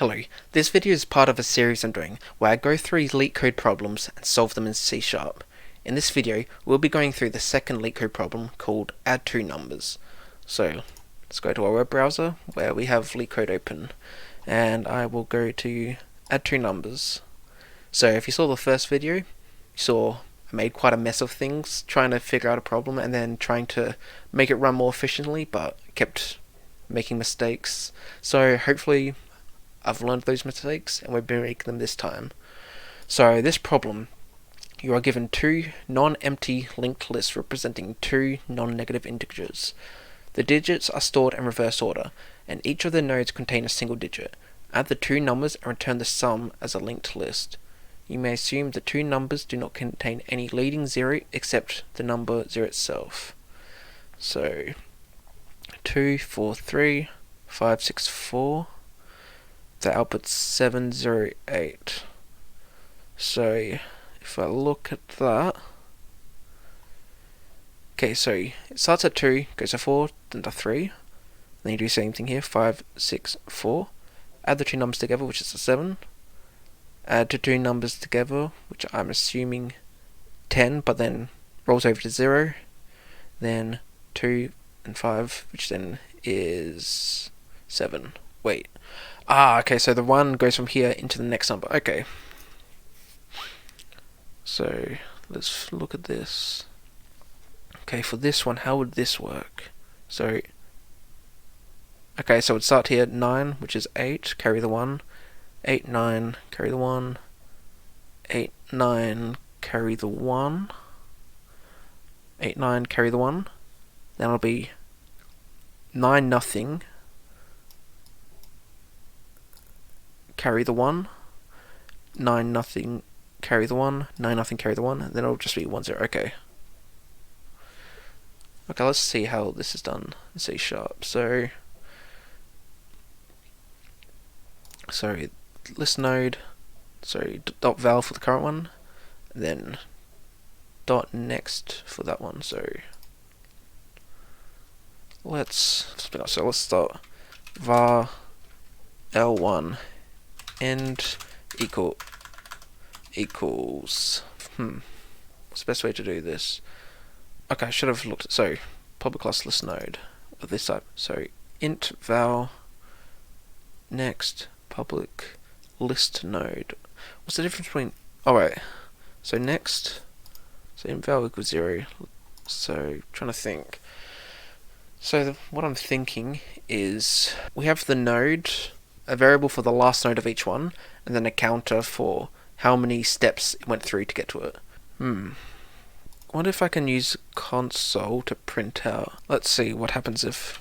Hello, this video is part of a series I'm doing where I go through LeetCode problems and solve them in C#. In this video, we'll be going through the second LeetCode problem called Add Two Numbers. So, let's go to our web browser where we have LeetCode open, and I will go to Add Two Numbers. So if you saw the first video, you saw I made quite a mess of things trying to figure out a problem and then trying to make it run more efficiently, but kept making mistakes. So hopefully I've learned those mistakes and we'll be making them this time. So this problem, you are given two non-empty linked lists representing two non-negative integers. The digits are stored in reverse order, and each of the nodes contain a single digit. Add the two numbers and return the sum as a linked list. You may assume the two numbers do not contain any leading zero except the number 0 itself. So 2, 4, 3, 5, 6, 4. The output's 7, 0, 8. So if I look at that, okay, so it starts at 2, goes to 4, then to 3. Then you do the same thing here, 5, 6, 4. Add the two numbers together, which is a 7. Add the two numbers together, which I'm assuming 10, but then rolls over to 0. Then 2 and 5, which then is 7. Wait. Okay, so the 1 goes from here into the next number. Okay. So, let's look at this. Okay, for this one, how would this work? So, okay, so it would start here at 9, which is 8, carry the 1. 8, 9, carry the 1. 8, 9, carry the 1. 8, 9, carry the 1. Then it'll be 9, nothing. Carry the 1, 9, nothing, carry the 1, 9, nothing, carry the 1, and then it'll just be 1, 0. Okay, let's see how this is done in C#. So list node, dot val for the current one, and then dot next for that one. So let's start var l1 end equals what's the best way to do this? Okay, I should have looked. So public class list node of this type. So int val next public list node. What's the difference between? Alright, so next, so int val equals 0. So trying to think. So what I'm thinking is we have the node, a variable for the last node of each one, and then a counter for how many steps it went through to get to it. What if I can use console to print out? Let's see what happens if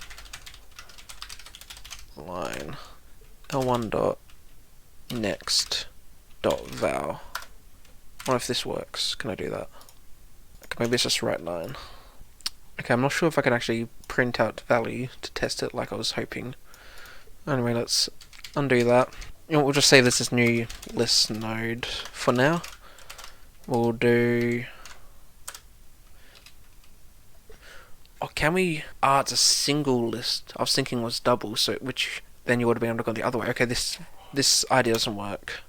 line l1 dot next dot val. What if this works? Can I do that? Okay, maybe it's just right line. Okay, I'm not sure if I can actually print out value to test it like I was hoping. Anyway, let's undo that. You know, we'll just save this as new list node for now. We'll do. Oh, can we? It's a single list. I was thinking it was double, so which then you would have been able to go the other way. Okay, this idea doesn't work.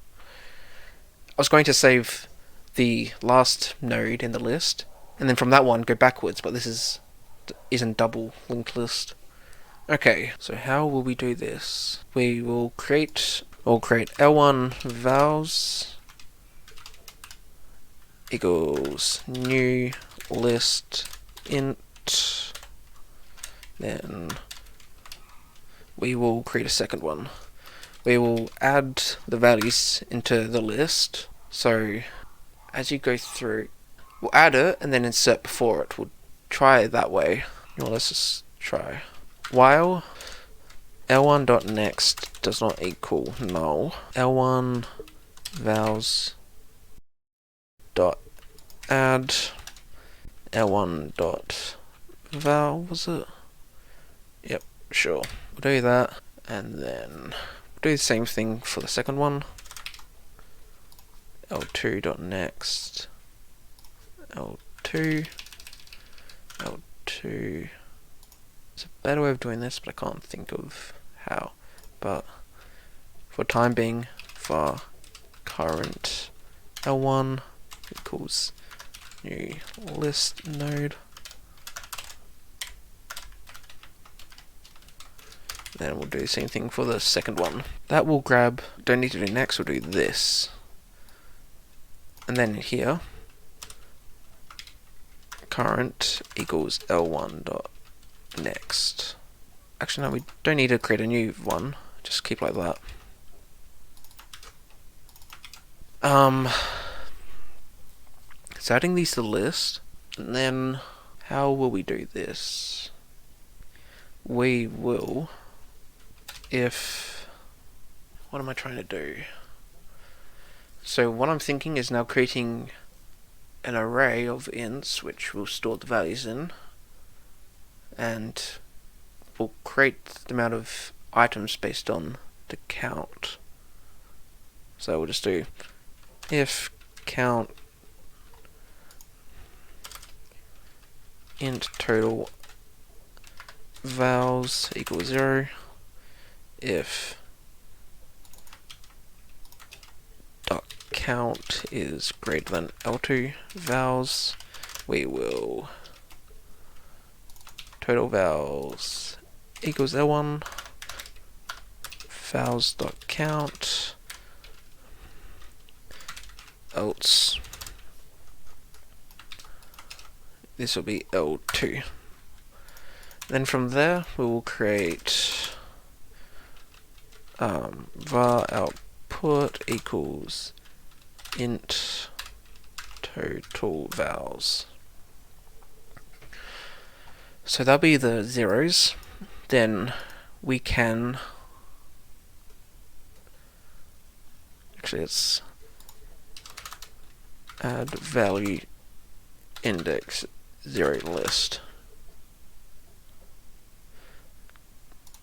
I was going to save the last node in the list, and then from that one go backwards, but this isn't double linked list. Okay, so how will we do this? We'll create L1 vals equals new list int. Then we will create a second one. We will add the values into the list. So as you go through, we'll add it and then insert before it. We'll try it that way. Let's just try. While l1.next does not equal null, l1 vals dot add l1 dot val, was it? Yep, sure. We'll do that, and then we'll do the same thing for the second one. l2 dot next l2. There's a better way of doing this, but I can't think of how. But for time being, for current L1 equals new list node. Then we'll do the same thing for the second one. That will grab, don't need to do next, we'll do this. And then here, current equals L1 dot next. Actually no, we don't need to create a new one, just keep like that. So adding these to the list, and then how will we do this? We will, if, what am I trying to do? So what I'm thinking is now creating an array of ints which we'll store the values in, and we'll create the amount of items based on the count. So we'll just do if count int total vals equals 0, if dot count is greater than L2 vals, we will total vals equals L1 vals dot count, else this will be L2. Then from there we will create var output equals int total vals. So that'll be the zeros. Then we can actually let's add value index 0 list.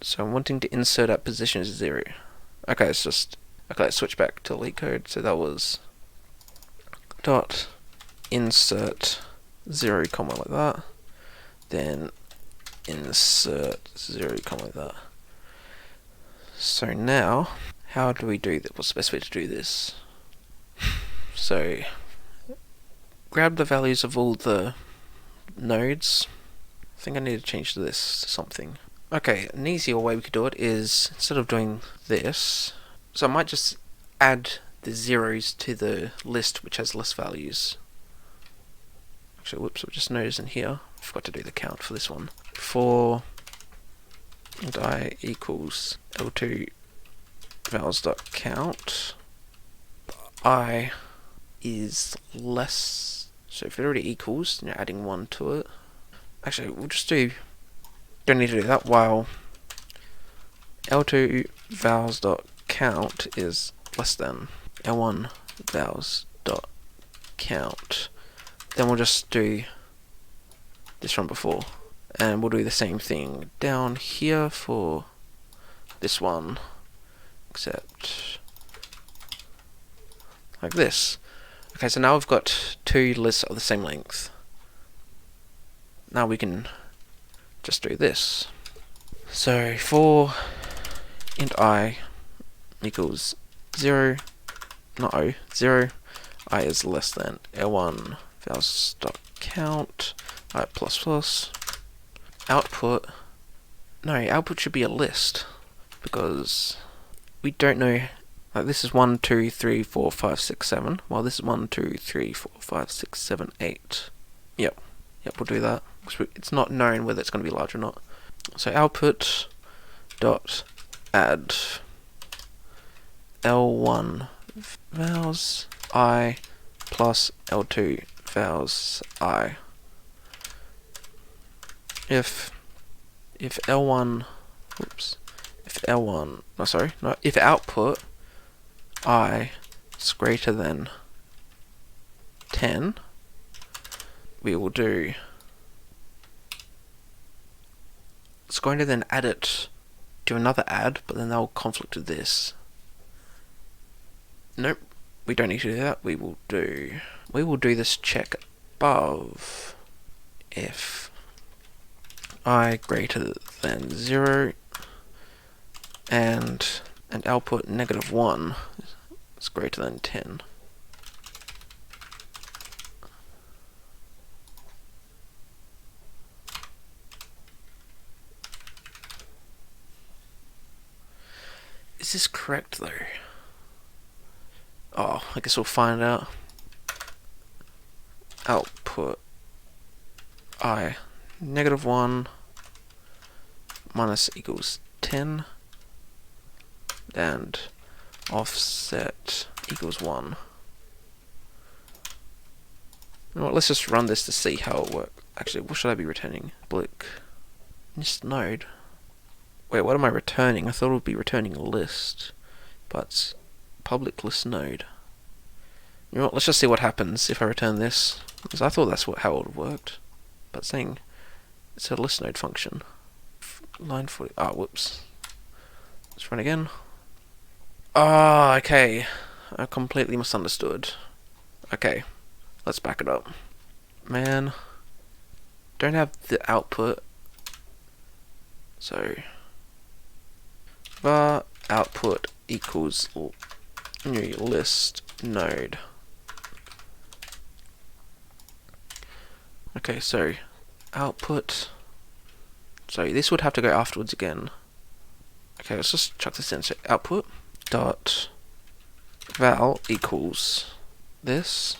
So I'm wanting to insert at position 0. Okay, it's just okay. Let's switch back to LeetCode. So that was dot insert 0 comma like that. Then insert 0 comma like that. So now, how do we do that? What's the best way to do this? So grab the values of all the nodes. I think I need to change this to something. Okay, an easier way we could do it is, instead of doing this, so I might just add the zeros to the list which has list values. Actually, whoops, I just noticed in here, I forgot to do the count for this one. For int I equals L2 vals dot count, I is less, so if it already equals, then you're adding 1 to it. Actually, we'll just do, don't need to do that, while L2 vals dot count is less than L1 vals dot count. Then we'll just do this from before, and we'll do the same thing down here for this one, except like this. Okay, so now we've got two lists of the same length. Now we can just do this. So for int I equals 0, not O, 0, I is less than L1 vals dot count, I plus plus, output, no, output should be a list, because we don't know, like this is 1, 2, 3, 4, 5, 6, 7, while this is 1, 2, 3, 4, 5, 6, 7, 8. Yep, we'll do that, because it's not known whether it's going to be large or not. So output dot add L1 vals I plus L2 vals I. If L1, whoops, if L1, no sorry, no, if output I is greater than 10, we will do, it's going to then add it, do another add, but then that will conflict with this. Nope, we don't need to do that. We will do this check above if I greater than 0 and and output -1 is greater than 10. Is this correct though? Oh, I guess we'll find out. Output I -1 minus equals 10 and offset equals 1. You know what, let's just run this to see how it works. Actually, what should I be returning? Public list node. Wait, what am I returning? I thought it would be returning a list, but public list node. You know what, let's just see what happens if I return this, because I thought that's how it would have worked. But saying it's a list node function. Line 40. Ah, whoops. Let's run again. Ah, okay. I completely misunderstood. Okay, let's back it up. Man, don't have the output. So var output equals new list node. Okay, so output. So this would have to go afterwards again. Okay, let's just chuck this in. So output dot val equals this.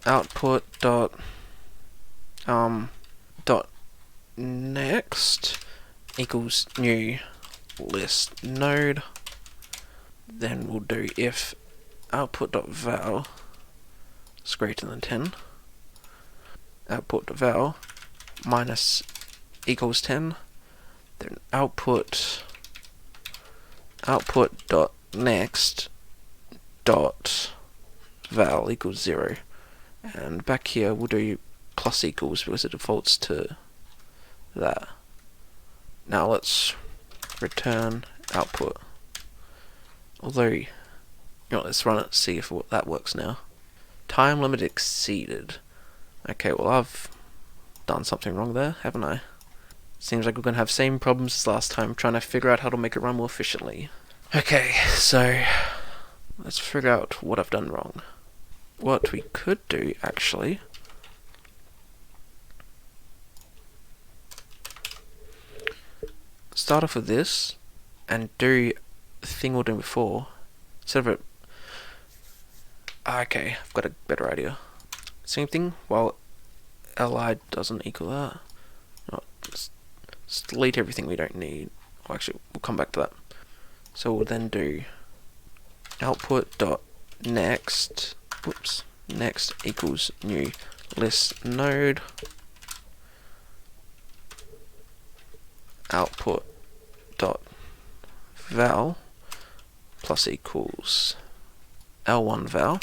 Output dot next equals new list node. Then we'll do if output dot val is greater than 10. Output dot val minus equals 10. Then output dot next dot val equals 0. And back here we'll do plus equals because it defaults to that. Now let's return output. Although, you know, let's run it, see if that works now. Time limit exceeded. Okay, well I've done something wrong there, haven't I? Seems like we're gonna have same problems as last time, trying to figure out how to make it run more efficiently. Okay, so let's figure out what I've done wrong. What we could do, actually, start off with this and do the thing we were doing before. Instead of it, okay, I've got a better idea. Same thing, while li doesn't equal that. No, just delete everything we don't need. Oh, actually, we'll come back to that. So we'll then do output dot next. Whoops. Next equals new list node. Output dot val plus equals L1 val.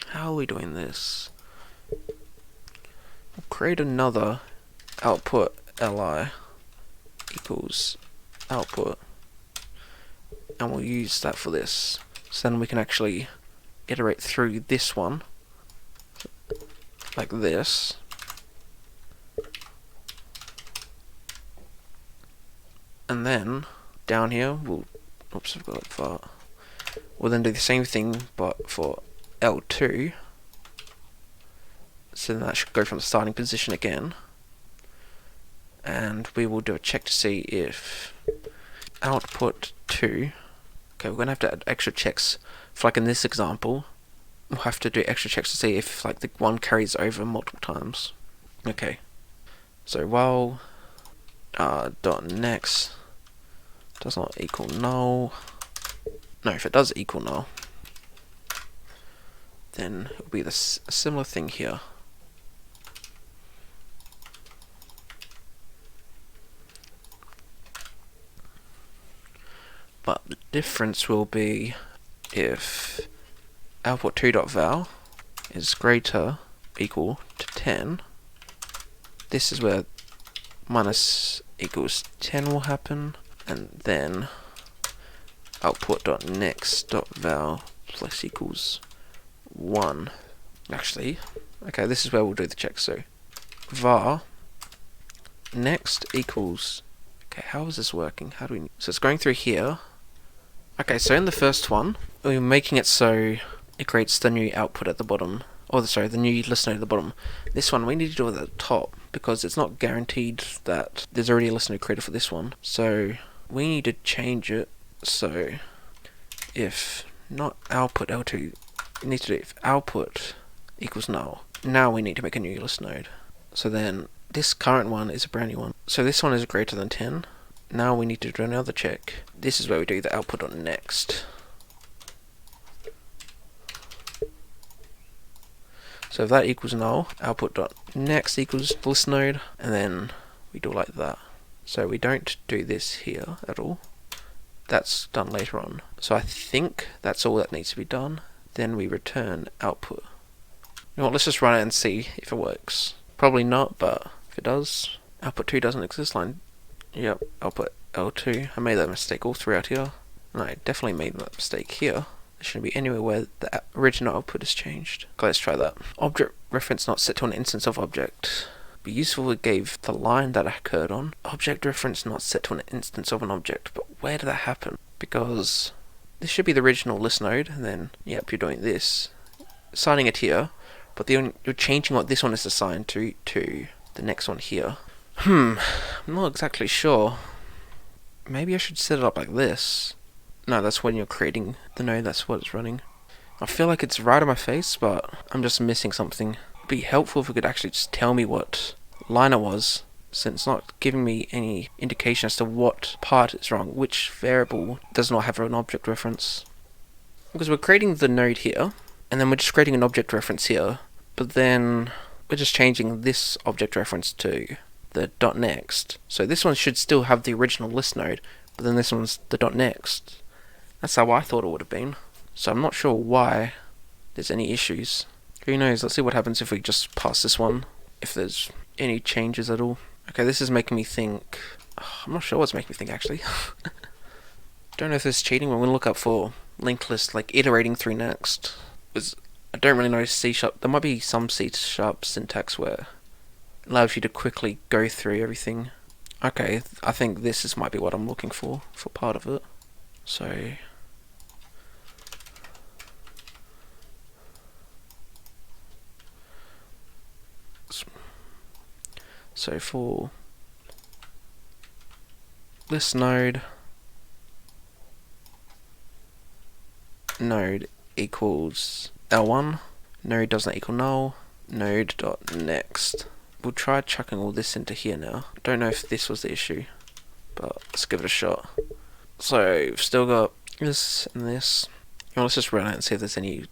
How are we doing this? We'll create another output li equals output, and we'll use that for this. So then we can actually iterate through this one like this. And then down here we'll, oops, I've got it far. We'll then do the same thing but for L2. So then that should go from the starting position again. And we will do a check to see if output 2. Okay, we're gonna have to add extra checks. For like in this example, we'll have to do extra checks to see if like the one carries over multiple times. Okay. So while dot next does not equal null. No, if it does equal null, then it will be this similar thing here. But the difference will be if output 2.val is greater equal to 10. This is where minus equals 10 will happen, and then output.next.val plus equals 1. Actually, okay, this is where we'll do the check. So var next equals, okay, how is this working? How do we, so it's going through here. Okay, so in the first one, we're making it so it creates the new output at the bottom, or sorry, the new listener at the bottom. This one we need to do it at the top because it's not guaranteed that there's already a listener created for this one. So we need to change it. So if not output L2, we need to do if output equals null. Now we need to make a new list node. So then this current one is a brand new one. So this one is greater than 10. Now we need to do another check. This is where we do the output.next. So if that equals null, output.next equals list node, and then we do it like that. So we don't do this here at all. That's done later on. So I think that's all that needs to be done. Then we return output. You know what, let's just run it and see if it works. Probably not, but if it does, output 2 doesn't exist line. Yep, output L2. I made that mistake all throughout here. And I definitely made that mistake here. There shouldn't be anywhere where the original output is changed. Okay, let's try that. Object reference not set to an instance of object. Be useful if it gave the line that occurred on. Object reference not set to an instance of an object. But where did that happen? Because this should be the original list node, and then, yep, you're doing this. Assigning it here, but you're changing what this one is assigned to the next one here. I'm not exactly sure. Maybe I should set it up like this. No, that's when you're creating the node, that's what it's running. I feel like it's right on my face, but I'm just missing something. It'd be helpful if it could actually just tell me what line it was, since it's not giving me any indication as to what part is wrong, which variable does not have an object reference. Because we're creating the node here, and then we're just creating an object reference here, but then we're just changing this object reference to the .next. So this one should still have the original list node, but then this one's the .next. That's how I thought it would have been. So I'm not sure why there's any issues. Who knows, let's see what happens if we just pass this one, if there's any changes at all. Okay, this is making me think, I'm not sure what's making me think actually. Don't know if this is cheating, but I'm going to look up for linked list, like iterating through next. Because I don't really know C#, there might be some C# syntax where it allows you to quickly go through everything. Okay, I think this might be what I'm looking for part of it. So for list node equals L1, node doesn't equal null, node.next. We'll try chucking all this into here now. Don't know if this was the issue, but let's give it a shot. So we've still got this and this. Let's just run it and see if there's any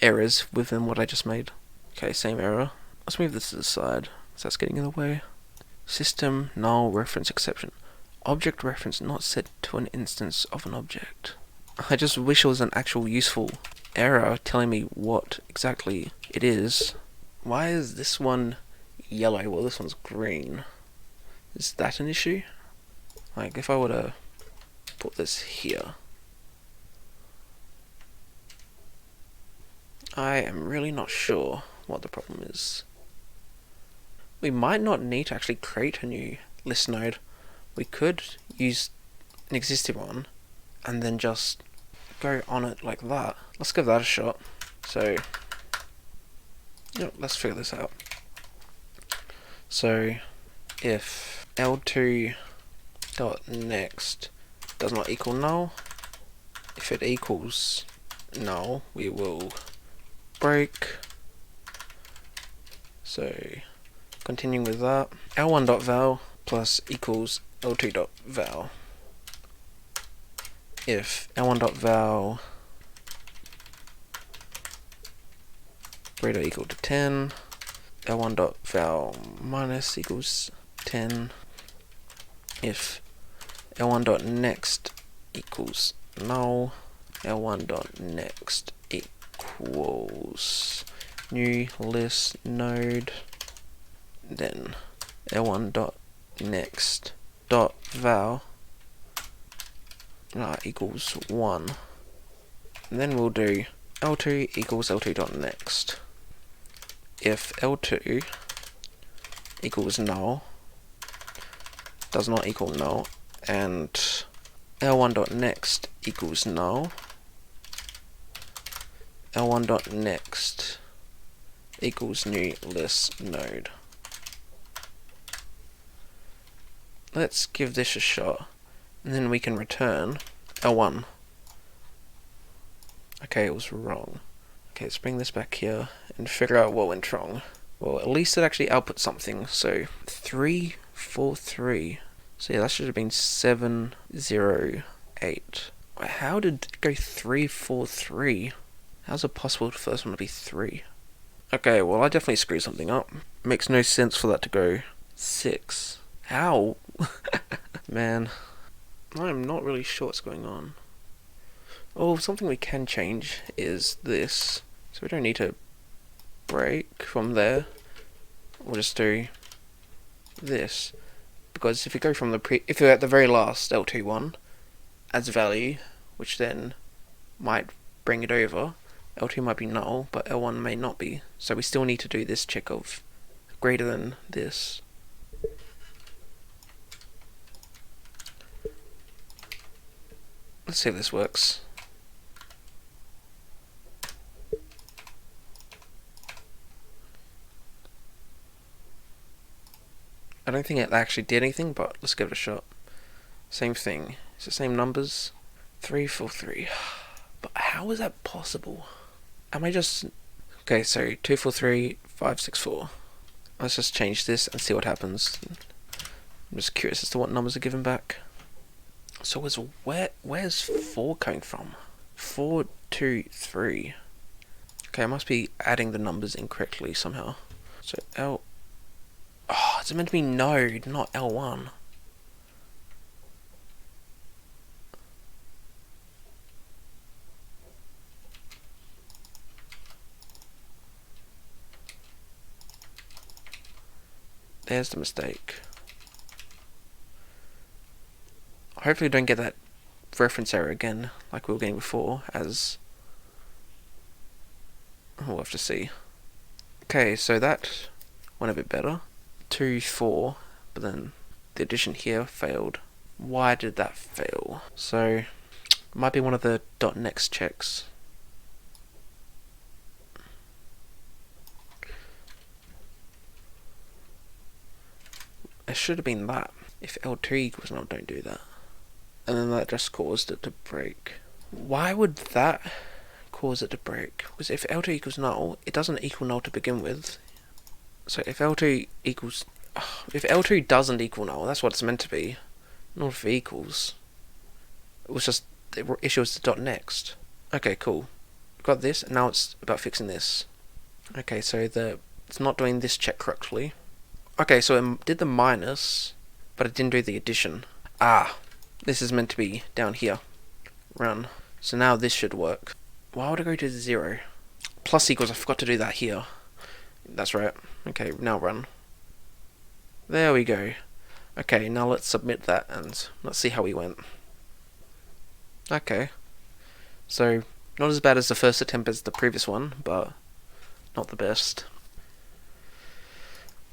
errors within what I just made. Okay, same error. Let's move this to the side, so that's getting in the way. System null reference exception. Object reference not set to an instance of an object. I just wish it was an actual useful error telling me what exactly it is. Why is this one yellow while this one's green? Is that an issue? Like if I were to put this here, I am really not sure what the problem is. We might not need to actually create a new list node. We could use an existing one and then just go on it like that. Let's give that a shot. So, let's figure this out. So, if L2.next does not equal null, if it equals null, we will break. So, continuing with that, L1.val plus equals L2.val. If L1.val greater or equal to 10, L1.val minus equals 10. If L1.next equals null, L1.next equals new list node, then L1.next.val equals 1. And then we'll do L2 equals L2.next. If L2 equals null, does not equal null, and L1.next equals null, L1.next equals new list node. Let's give this a shot, and then we can return L1. Okay, it was wrong. Okay, let's bring this back here and figure out what went wrong. Well, at least it actually output something. So 3, 4, 3. So yeah, that should have been 7, 0, 8. How did it go 3, 4, 3? How's it possible for the first one to be 3? Okay, well I definitely screwed something up. Makes no sense for that to go 6. How? Man, I'm not really sure what's going on. Oh, something we can change is this. So we don't need to break from there. We'll just do this. Because if you go from if you're at the very last L2 one, adds value, which then might bring it over. L2 might be null, but L1 may not be. So we still need to do this check of greater than this. Let's see if this works. I don't think it actually did anything, but let's give it a shot. Same thing. It's the same numbers. 3, 4, 3. But how is that possible? Am I just... Okay, so 2, 4, 3, 5, 6, 4. Let's just change this and see what happens. I'm just curious as to what numbers are given back. So where's 4 coming from? 4, 2, 3. Okay, I must be adding the numbers incorrectly somehow. So L... Oh, it's meant to be node, not L1. There's the mistake. Hopefully we don't get that reference error again, like we were getting before, as... We'll have to see. Okay, so that went a bit better. 2, 4, but then the addition here failed. Why did that fail? So, it might be one of the .next checks. It should have been that. If L2 equals null, don't do that. And then that just caused it to break. Why would that cause it to break? Because if L2 equals null, it doesn't equal null to begin with. So if L2 equals... if L2 doesn't equal null, that's what it's meant to be. Not if it equals. It was just... the issue was the .next. Okay, cool. Got this, and now it's about fixing this. Okay, so it's not doing this check correctly. Okay, so it did the minus, but it didn't do the addition. Ah, this is meant to be down here. Run. So now this should work. Why would I go to 0? Plus equals, I forgot to do that here. That's right. Okay, now run. There we go. Okay, now let's submit that and let's see how we went. Okay. So, not as bad as the first attempt as the previous one, but not the best.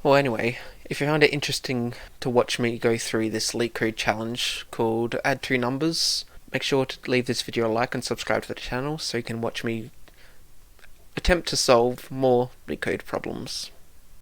Well, anyway, if you found it interesting to watch me go through this LeetCode challenge called Add 2 Numbers, make sure to leave this video a like and subscribe to the channel so you can watch me attempt to solve more LeetCode problems.